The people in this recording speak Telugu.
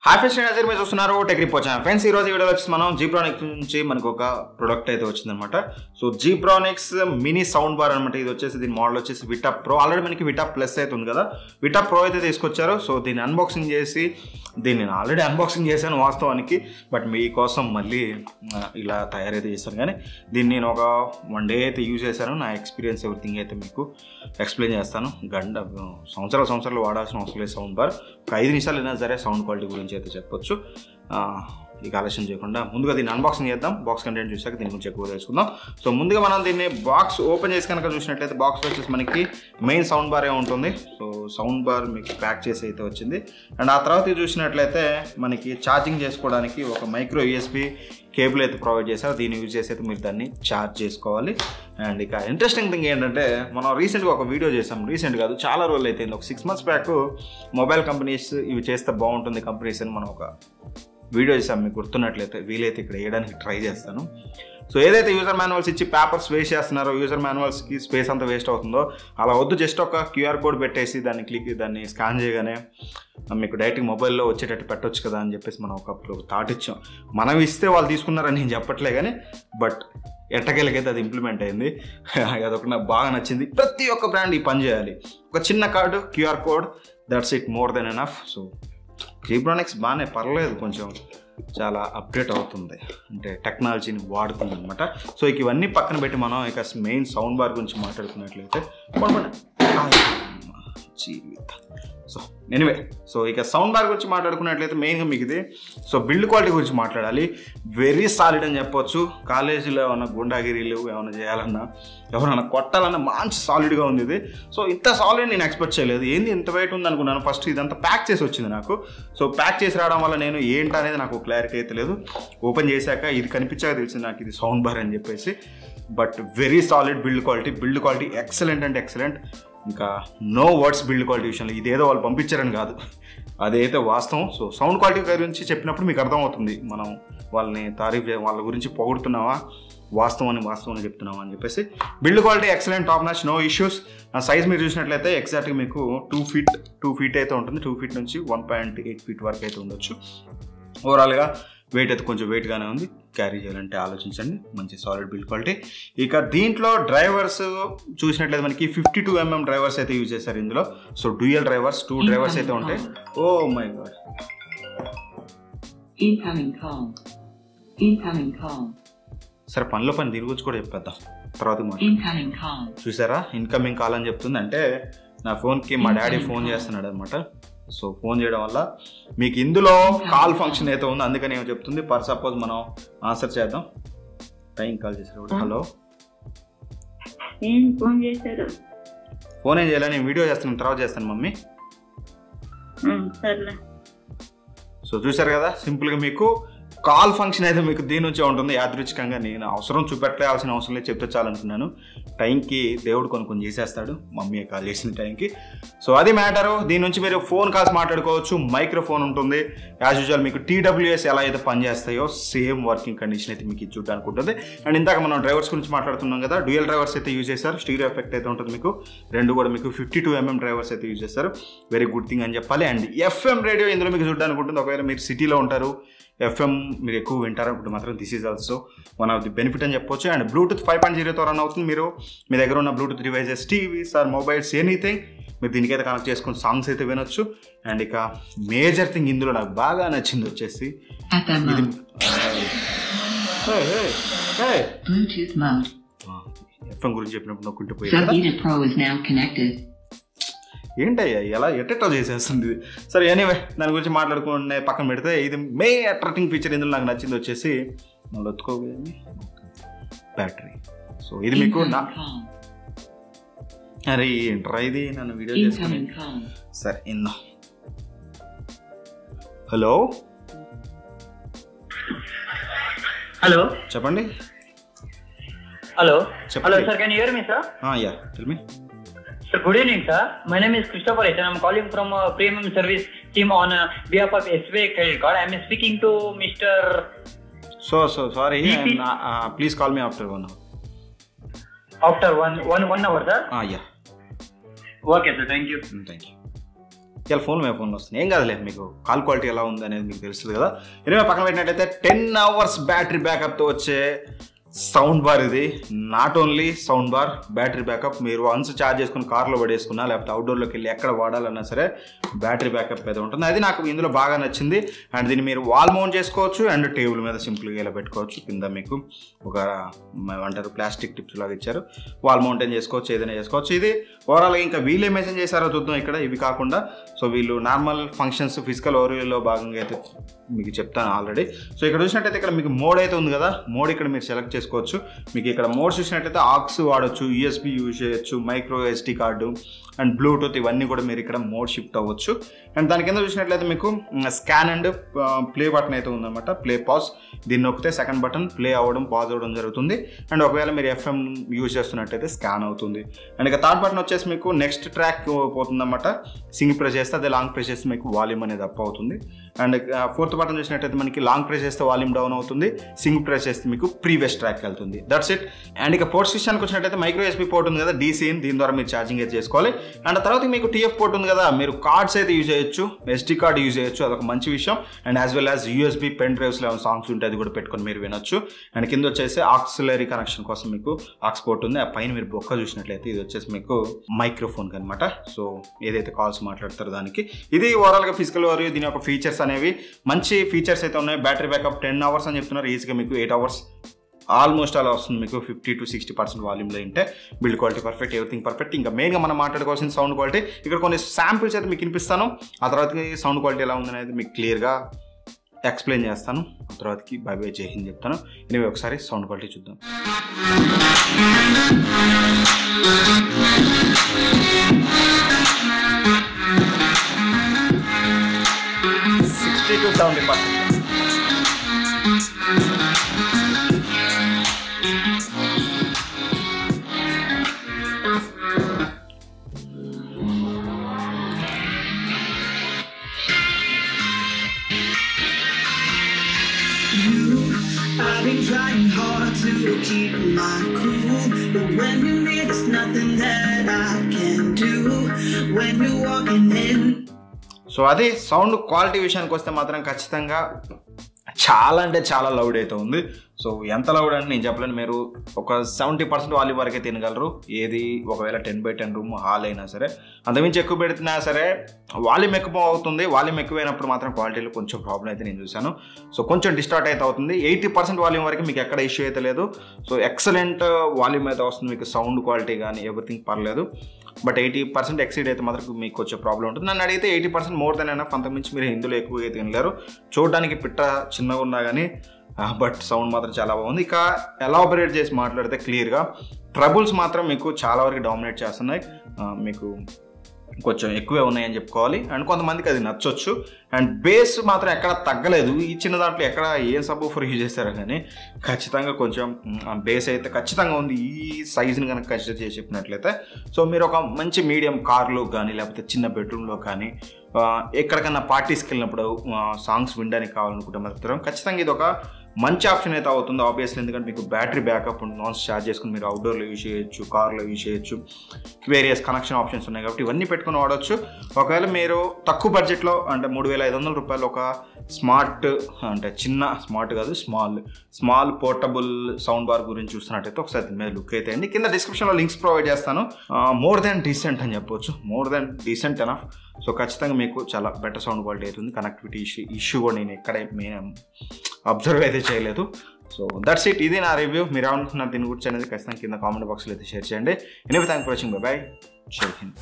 హాయ్ ఫ్రెండ్స్, నేను మీరు చూస్తున్నారు టెక్ రిపోర్ట్ ఛానల్. ఫ్రెండ్స్, ఈ రోజు వీడియోలో వచ్చి మనం ZEBRONICS నుంచి మనకు ఒక ప్రొడక్ట్ అయితే వచ్చిందనమాట. So ZEBRONICS mini sound bar అనమాట. ఇది వచ్చేసి దీని మోడల్ వచ్చేసి విటా ప్రో. ఆల్రెడీ మనకి విటా ప్లస్ అయితే ఉంది కదా, విటా ప్రో అయితే తీసుకొచ్చారు. సో దీన్ని అన్బాక్సింగ్ చేసి నేను ఆల్రెడీ అన్బాక్సింగ్ చేశాను వాస్తవానికి, బట్ మీకోసం మళ్ళీ ఇలా తయారైతే చేశాను. కానీ దీన్ని నేను ఒక 1 డే అయితే యూజ్ చేశాను. నా ఎక్స్పీరియన్స్ ఎవ్రీథింగ్ అయితే మీకు ఎక్స్ప్లెయిన్ చేస్తాను. సంవత్సరాలు వాడాల్సిన అవసరం లేదు సౌండ్ బార్. ఒక 5 నిమిషాలు అయినా సరే సౌండ్ క్వాలిటీ గురించి అయితే చెప్పొచ్చు. ఇక ఆలస్యం చేయకుండా ముందుగా దీన్ని అన్బాక్సింగ్ చేద్దాం. బాక్స్ కంటెంట్ చూసాక దీని గురించి ఎక్కువ తెలుసుకుందాం. సో ముందుగా మనం దీన్ని బాక్స్ ఓపెన్ చేసి కనుక చూసినట్లయితే బాక్స్లో వచ్చేసి మనకి మెయిన్ సౌండ్ బారే ఉంటుంది. సో సౌండ్ బార్ మీకు ప్యాక్ చేసి అయితే వచ్చింది. అండ్ ఆ తర్వాత చూసినట్లయితే మనకి ఛార్జింగ్ చేసుకోవడానికి ఒక మైక్రో USB కేబుల్ అయితే ప్రొవైడ్ చేశారు. దీన్ని యూజ్ చేసి అయితే మీరు దాన్ని ఛార్జ్ చేసుకోవాలి. అండ్ ఇక ఇంట్రెస్టింగ్ థింగ్ ఏంటంటే, మనం రీసెంట్గా ఒక వీడియో చేసాం. రీసెంట్ కాదు, చాలా రోజులు అయితే ఒక 6 months బ్యాక్ మొబైల్ కంపెనీస్ ఇవి చేస్తే బాగుంటుంది కంపెనీస్ అని మనం ఒక వీడియో చేసాం. మీకు గుర్తున్నట్లయితే వీలైతే ఇక్కడ వేయడానికి ట్రై చేస్తాను. సో ఏదైతే యూజర్ మాన్యువల్స్ ఇచ్చి పేపర్స్ వేస్ట్ చేస్తున్నారో, యూజర్ మాన్యువల్స్కి స్పేస్ అంతా వేస్ట్ అవుతుందో అలా వద్దు. జస్ట్ ఒక QR కోడ్ పెట్టేసి దాన్ని స్కాన్ చేయగానే మీకు డైరెక్ట్గా మొబైల్లో వచ్చేటట్టు పెట్టవచ్చు కదా అని చెప్పేసి మనం ఒకప్పుడు థాట్ ఇచ్చాం. మనం ఇస్తే వాళ్ళు తీసుకున్నారని నేను చెప్పట్లే, కానీ బట్ ఎట్టకేలకైతే అది ఇంప్లిమెంట్ అయింది. అదొక నాకు బాగా నచ్చింది. ప్రతి ఒక్క బ్రాండ్ ఈ పని చేయాలి. ఒక చిన్న card, QR code, that's it, more than enough. So ZEBRONICS బాగానే పర్లేదు, కొంచెం చాలా అప్డేట్ అవుతుంది, అంటే టెక్నాలజీని వాడుతుంది అనమాట. సో ఇక ఇవన్నీ పక్కన పెట్టి మనం ఇక మెయిన్ సౌండ్ బార్ గురించి మాట్లాడుకున్నట్లయితే సో ఎనీవే, సో ఇక సౌండ్ బార్ గురించి మాట్లాడుకున్నట్లయితే మెయిన్గా మీకు ఇది సో బిల్డ్ క్వాలిటీ గురించి మాట్లాడాలి. వెరీ సాలిడ్ అని చెప్పొచ్చు. కాలేజీలో ఏమైనా గుండాగిరీలు ఏమైనా చేయాలన్నా, ఎవరైనా కొట్టాలన్నా మంచి సాలిడ్గా ఉంది ఇది. సో ఇంత సాలిడ్ నేను ఎక్స్పెక్ట్ చేయలేదు. ఏంది ఇంత వెయిట్ ఉంది అనుకున్నాను ఫస్ట్. ఇదంతా ప్యాక్ చేసి వచ్చింది నాకు. సో ప్యాక్ చేసి రావడం వల్ల నేను ఏంటనేది నాకు క్లారిటీ అయితే లేదు. ఓపెన్ చేశాక ఇది కనిపించాక తెలిసింది నాకు ఇది సౌండ్ బార్ అని చెప్పేసి. But very solid build quality excellent అంటే ఎక్సలెంట్. ఇంకా నో వర్డ్స్ బిల్డ్ క్వాలిటీ విషయంలో. ఇదేదో వాళ్ళు పంపించారని కాదు, అదైతే వాస్తవం. సో సౌండ్ క్వాలిటీ గురించి చెప్పినప్పుడు మీకు అర్థమవుతుంది మనం వాళ్ళని వాళ్ళ గురించి పొగుడుతున్నావా, వాస్తవం చెప్తున్నావా అని చెప్పేసి. Build quality excellent, top notch, no issues. Size మీరు చూసినట్లయితే ఎగ్జాక్ట్గా మీకు 2 feet అయితే ఉంటుంది. 2 feet నుంచి 1.8 feet వరకు అయితే ఉండొచ్చు. ఓవరాల్గా వెయిట్ అయితే కొంచెం వెయిట్గానే ఉంది. క్యారీ చేయాలంటే ఆలోచించండి. మంచి సాలిడ్ బిల్డ్ క్వాలిటీ. ఇక దీంట్లో డ్రైవర్స్ చూసినట్లయితే మనకి 52 mm డ్రైవర్స్ అయితే యూజ్ చేశారు ఇందులో. సో డ్యూయల్ డ్రైవర్స్, 2 డ్రైవర్స్ అయితే ఉంటాయి. ఓ మై గాడ్, సరే పనిలో పని దీని గురించి కూడా చెప్పేద్దాం తర్వాత. చూసారా, ఇన్కమింగ్ కాల్ అని చెప్తుంది. అంటే నా ఫోన్కి మా డాడీ ఫోన్ చేస్తున్నాడు అనమాట. సో ఫోన్ చేయడం వల్ల మీకు ఇందులో కాల్ ఫంక్షన్ అయితే ఉంది, అందుకని ఏమో చెప్తుంది. ఫర్ సపోజ్ మనం ఆన్సర్ చేద్దాం. టైం కాల్ చేశారు. హలో, ఫోన్ ఏం చేయాలి, నేను వీడియో చేస్తాను, తర్వాత చేస్తాను మమ్మీ. సో చూసారు కదా, సింపుల్గా మీకు కాల్ ఫంక్షన్ అయితే మీకు దీని నుంచే ఉంటుంది. యాదృచ్ఛికంగా నేను చూపెట్టాల్సిన అవసరం లేదు, చెప్తే చాలనుకున్నాను. టైంకి దేవుడు కొన్ని చేసేస్తాడు. మమ్మీ కాల్ చేసిన టైంకి. సో అది మ్యాటరు. దీని నుంచి మీరు ఫోన్ కాల్స్ మాట్లాడుకోవచ్చు. మైక్రోఫోన్ ఉంటుంది. యాజ్ యూజువల్ మీకు TWS ఎలా అయితే పనిచేస్తాయో సేమ్ వర్కింగ్ కండిషన్ అయితే మీకు చూడడానికి ఉంటుంది. అండ్ ఇందాక మనం డ్రైవర్స్ గురించి మాట్లాడుతున్నాం కదా, డ్యూయల్ డ్రైవర్స్ అయితే యూజ్ చేశారు. స్టీరియో ఎఫెక్ట్ అయితే ఉంటుంది మీకు. 2 కూడా మీకు 52 mm డ్రైవర్స్ అయితే యూజ్ చేస్తారు. వెరీ గుడ్ థింగ్ అని చెప్పాలి. అండ్ FM రేడియో ఇందులో మీకు చూడడానికి ఉంటుంది. ఒకవేళ మీరు సిటీలో ఉంటారు, FM మీరు ఎక్కువ వింటారనుకుంటే మాత్రం this is also one of the benefit అని చెప్పొచ్చు. అండ్ బ్లూటూత్ 5.0తో రన్ అవుతుంది. మీరు మీ దగ్గర ఉన్న Bluetooth devices, TVs or mobiles, anything మీరు దీనికైతే కనెక్ట్ చేసుకుని సాంగ్స్ అయితే వినొచ్చు. అండ్ ఇక మేజర్ థింగ్ ఇందులో నాకు బాగా నచ్చింది వచ్చేసి FM గురించి చెప్పినప్పుడు నొక్కుంటూ పోయి ఏంటయ్యా ఎలా ఎట్టో చేసేస్తుంది. సరే ఎనీవే, దాని గురించి మాట్లాడుకునే పక్కన పెడితే ఇది మెయిన్ అట్రాక్టింగ్ ఫీచర్ ఇందులో నాకు నచ్చింది వచ్చేసి మళ్ళీ ఒత్తుకోగలిగింది బ్యాటరీ. సో ఇది మీకు అరే ఏంట్రా ఇది, నన్ను వీడియో చేసుకుని. సరే ఇన్నా. హలో చెప్పండి. Hello sir, can you hear me sir? Yeah, tell me. Sir, good evening sir. My name is Christopher H. I'm calling from premium service team on behalf of SBI credit card. I'm speaking to Mr. So sorry, please call me after 1 hour. After one hour sir? Yeah. Okay sir, thank you. Thank you. ఇలా ఫోన్లో వస్తుంది, ఏం కాదులే, మీకు కాల్ క్వాలిటీ ఎలా ఉంది అనేది మీకు తెలుస్తుంది కదా. ఎనివే పక్కన పెట్టినట్టయితే 10 hours బ్యాటరీ బ్యాకప్తో వచ్చే సౌండ్ బార్ ఇది. Not only sound bar, battery backup. మీరు వన్స్ ఛార్జ్ చేసుకుని కార్లో పడేసుకున్నా లేకపోతే అవుట్డోర్లోకి వెళ్ళి ఎక్కడ వాడాలన్నా సరే బ్యాటరీ బ్యాకప్ అయితే ఉంటుంది. అది నాకు ఇందులో బాగా నచ్చింది. అండ్ దీన్ని మీరు వాల్ మౌంట్ చేసుకోవచ్చు అండ్ టేబుల్ మీద సింపుల్గా ఇలా పెట్టుకోవచ్చు. కింద మీకు ఒక ఏమంటారు ప్లాస్టిక్ టిప్స్ లాగా ఇచ్చారు, వాల్ మౌంటైన్ చేసుకోవచ్చు, ఏదైనా చేసుకోవచ్చు. ఇది ఓవరాల్గా ఇంకా వీళ్ళు ఏం మెసేజ్ చేశారో చూద్దాం ఇక్కడ. ఇవి కాకుండా సో వీళ్ళు నార్మల్ ఫంక్షన్స్ ఫిజికల్ ఓవర్వ్యూలో భాగంగా అయితే మీకు చెప్తాను ఆల్రెడీ. సో ఇక్కడ చూసినట్టయితే ఇక్కడ మీకు మోడ్ అయితే ఉంది కదా, మోడ్ ఇక్కడ మీరు సెలెక్ట్ చేసుకోవచ్చు. మీకు ఇక్కడ మోడ్ చూసినట్టయితే ఆక్స్ వాడచ్చు, యూఎస్బి యూజ్ చేయొచ్చు, micro SD card and Bluetooth ఇవన్నీ కూడా మీరు ఇక్కడ మోడ్ షిఫ్ట్ అవ్వచ్చు. అండ్ దాని కింద చూసినట్లయితే మీకు స్కాన్ అండ్ ప్లే బటన్ అయితే ఉందన్నమాట, ప్లే పాజ్. దీన్ని నొక్కితే సెకండ్ బటన్ ప్లే అవ్వడం పాజ్ అవ్వడం జరుగుతుంది. అండ్ ఒకవేళ మీరు ఎఫ్ఎం యూజ్ చేస్తున్నట్టయితే స్కాన్ అవుతుంది. అండ్ ఇక థర్డ్ బటన్ వచ్చేసి మీకు నెక్స్ట్ ట్రాక్ పోతుందన్నమాట. సింగిల్ ప్రెస్ చేస్తే అదే లాంగ్ ప్రెస్ చేస్తే మీకు వాల్యూమ్ అనేది అప్ అవుతుంది. అండ్ ఫోర్త్ బటన్ చూసినట్టయితే మనకి లాంగ్ ప్రెస్ చేస్తే వాల్యూమ్ డౌన్ అవుతుంది, సింగిల్ ప్రెస్ చేస్తే మీకు ప్రీవియస్ ట్రాక్ వెళ్తుంది. That's it. అండ్ ఇక పోర్ట్స్ విషయానికి వచ్చినట్టయితే మైక్రో ఎస్బీ పోర్ట్ ఉంది కదా, డీసీ, దీని ద్వారా మీరు ఛార్జింగ్ అయితే చేసుకోవాలి. అండ్ తర్వాత మీకు టీఎఫ్ పోర్ట్ ఉంది కదా, మీరు కార్డ్స్ అయితే యూజ్ చేయొచ్చు, ఎస్డీ కార్డ్ యూజ్ చేయొచ్చు, అదొక మంచి విషయం. And as well as USB pen డ్రైవ్స్లో ఏమైనా సాంగ్స్ ఉంటే అది కూడా పెట్టుకొని మీరు వినొచ్చు. అండ్ కింద వచ్చేసి ఆక్సిలరీ కనెక్షన్ కోసం మీకు ఆక్స్ పోర్ట్ ఉంది. ఆ పైన మీరు బొక్క చూసినట్లయితే ఇది వచ్చేసి మీకు మైక్రోఫోన్ అనమాట. సో ఏదైతే కాల్స్ మాట్లాడతారో దానికి. ఇది ఓవరాల్గా ఫిజికల్ ఓవర్వ్యూ. దీని యొక్క ఫీచర్స్ అనేవి మంచి ఫీచర్స్ అయితే ఉన్నాయి. బ్యాటరీ బ్యాకప్ 10 hours అని చెప్తున్నారు, ఈజీగా మీకు 8 hours ఆల్మోస్ట్ అలా వస్తుంది. మీకు 50 to 60% వాల్యూమ్లో ఉంటే build quality perfect, everything perfect. ఇంకా మెయిన్గా మనం మాట్లాడుకోవాల్సిన సౌండ్ క్వాలిటీ. ఇక్కడ కొన్ని శాంపిల్స్ అయితే మీకు వినిపిస్తాను, ఆ తర్వాతకి సౌండ్ క్వాలిటీ ఎలా ఉందనేది మీకు క్లియర్గా ఎక్స్ప్లెయిన్ చేస్తాను. ఆ తర్వాతకి బై బై జై హింద్ చెప్తాను. ఎనివే ఒకసారి సౌండ్ క్వాలిటీ చూద్దాం. 60 to 70%. I've been trying hard to keep my cool, but when you're near, there's nothing that I can do. When you're walking in. So అది సౌండ్ క్వాలిటీ విషయానికి వస్తే మాత్రం ఖచ్చితంగా చాలా అంటే చాలా లౌడ్ అయితే ఉంది. సో ఎంత లౌడ్ అంటే నేను చెప్పలేను. మీరు ఒక 70% వాల్యూమ్ వరకే తినగలరు. ఏది ఒకవేళ 10/10 రూమ్ హాల్ అయినా సరే, అంతమించి ఎక్కువ పెడుతున్నా సరే వాల్యూమ్ ఎక్కువ అవుతుంది. వాల్యూమ్ ఎక్కువైనప్పుడు మాత్రం క్వాలిటీలో కొంచెం ప్రాబ్లం అయితే నేను చూశాను. సో కొంచెం డిస్టార్ట్ అయితే అవుతుంది. 80% వాల్యూమ్ వరకు మీకు ఎక్కడ ఇష్యూ అయితే లేదు. సో ఎక్సలెంట్ వాల్యూమ్ అయితే వస్తుంది మీకు, సౌండ్ క్వాలిటీ కానీ ఎవ్రీథింగ్ పర్లేదు. బట్ 80% ఎక్సీడ్ అయితే మాత్రం మీకు వచ్చే ప్రాబ్లం ఉంటుంది. నన్ను అడిగితే 80% మోర్ దెన్ ఎనఫ్. అంతకుమించి మీరు ఇందులో ఎక్కువగా తినలేరు. చూడడానికి పిట్ట చిన్నగా ఉన్నా కానీ బట్ సౌండ్ మాత్రం చాలా బాగుంది. ఇక ఎలాబరేట్ చేసి మాట్లాడితే క్లియర్గా ట్రబుల్స్ మాత్రం మీకు చాలా వరకు డామినేట్ చేస్తున్నాయి. మీకు కొంచెం ఎక్కువే ఉన్నాయని చెప్పుకోవాలి. అండ్ కొంతమందికి అది నచ్చొచ్చు. అండ్ బేస్ మాత్రం ఎక్కడ తగ్గలేదు. ఈ చిన్న దాంట్లో ఎక్కడ ఏం సబ్బూఫర్ యూజ్ చేస్తారో కానీ ఖచ్చితంగా కొంచెం బేస్ అయితే ఖచ్చితంగా ఉంది. ఈ సైజుని కనుక కన్సిడర్ చేసి చెప్పినట్లయితే సో మీరు ఒక మంచి మీడియం కార్లో కానీ లేకపోతే చిన్న బెడ్రూమ్లో కానీ ఎక్కడికన్నా పార్టీస్కి వెళ్ళినప్పుడు సాంగ్స్ వినడానికి కావాలనుకుంటే మాత్రం ఖచ్చితంగా ఇది ఒక మంచి ఆప్షన్ అయితే అవుతుంది ఆబ్వియస్లీ. ఎందుకంటే మీకు బ్యాటరీ బ్యాకప్ నాన్స్ ఛార్జ్ చేసుకుని మీరు అవుట్డోర్లో యూజ్ చేయొచ్చు, కార్లో యూజ్ చేయొచ్చు, వేరియస్ కనెక్షన్ ఆప్షన్స్ ఉన్నాయి కాబట్టి ఇవన్నీ పెట్టుకుని వాడవచ్చు. ఒకవేళ మీరు తక్కువ బడ్జెట్లో అంటే 3,500 రూపాయలు ఒక స్మార్ట్ అంటే చిన్న స్మార్ట్ కాదు స్మాల్ పోర్టబుల్ సౌండ్ బార్ గురించి చూస్తున్నట్టయితే ఒకసారి దీని మీద లుక్ అయితే అండి. కింద డిస్క్రిప్షన్లో లింక్స్ ప్రొవైడ్ చేస్తాను. మోర్ దెన్ డీసెంట్ అని చెప్పొచ్చు, more than decent enough. So ఖచ్చితంగా మీకు చాలా బెటర్ సౌండ్ క్వాలిటీ అవుతుంది. కనెక్టివిటీ ఇష్యూ కూడా నేను ఎక్కడ అబ్జర్వ్ అయితే చేయలేదు. So that's it. ఇది నా రివ్యూ. మీరు ఏమనుకుంటున్నారు దీని గురించి అనేది ఖచ్చితంగా కింద కామెంట్ బాక్స్లో అయితే షేర్ చేయండి. Anyway thank for watching. By by. జై హింద్.